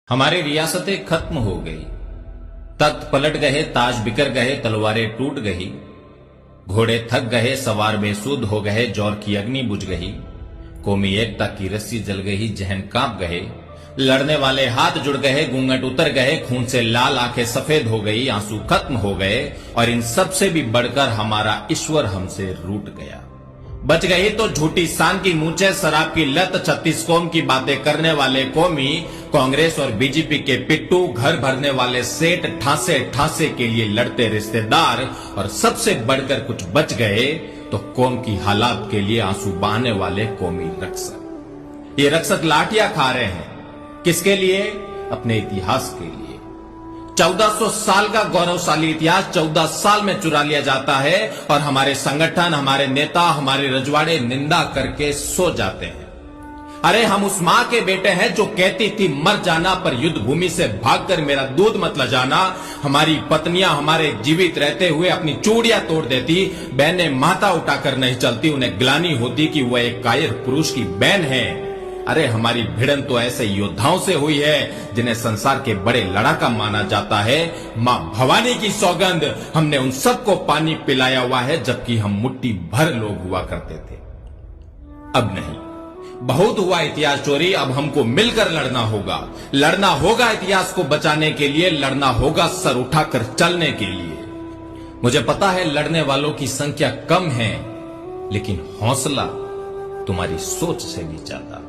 हमारी रियासतें खत्म हो गई, तख्त पलट गए, ताज बिखर गए, तलवारें टूट गई, घोड़े थक गए, सवार बेसुध हो गए, जौर की अग्नि बुझ गई, कौमी एकता की रस्सी जल गई, जहन कांप गए, लड़ने वाले हाथ जुड़ गए, घूंघट उतर गए, खून से लाल आंखें सफेद हो गई, आंसू खत्म हो गए और इन सब से भी बढ़कर हमारा ईश्वर हमसे रूठ गया। बच गई तो झूठी शान की मूंछें, शराब की लत, 36 कौम की बातें करने वाले कौमी, कांग्रेस और बीजेपी के पिट्टू, घर भरने वाले सेठ, ठासे ठासे के लिए लड़ते रिश्तेदार और सबसे बढ़कर कुछ बच गए तो कौम की हालात के लिए आंसू बहाने वाले कौमी रक्षक। ये रक्षक लाठियां खा रहे हैं, किसके लिए? अपने इतिहास के लिए। 1400 साल का गौरवशाली इतिहास 14 साल में चुरा लिया जाता है और हमारे संगठन, हमारे नेता, हमारे रजवाड़े निंदा करके सो जाते हैं। अरे हम उस मां के बेटे हैं जो कहती थी मर जाना पर युद्ध भूमि से भागकर मेरा दूध मत ल जाना। हमारी पत्नियां हमारे जीवित रहते हुए अपनी चूड़ियां तोड़ देती, बहनें माथा उठाकर नहीं चलती, उन्हें ग्लानि होती कि वह एक कायर पुरुष की बहन है। अरे हमारी भिड़न तो ऐसे योद्धाओं से हुई है जिन्हें संसार के बड़े लड़ाका माना जाता है। मां भवानी की सौगंध, हमने उन सबको पानी पिलाया हुआ है जबकि हम मुट्ठी भर लोग हुआ करते थे। अब नहीं, बहुत हुआ इतिहास चोरी, अब हमको मिलकर लड़ना होगा इतिहास को बचाने के लिए, लड़ना होगा सर उठाकर चलने के लिए। मुझे पता है लड़ने वालों की संख्या कम है, लेकिन हौसला तुम्हारी सोच से भी ज्यादा।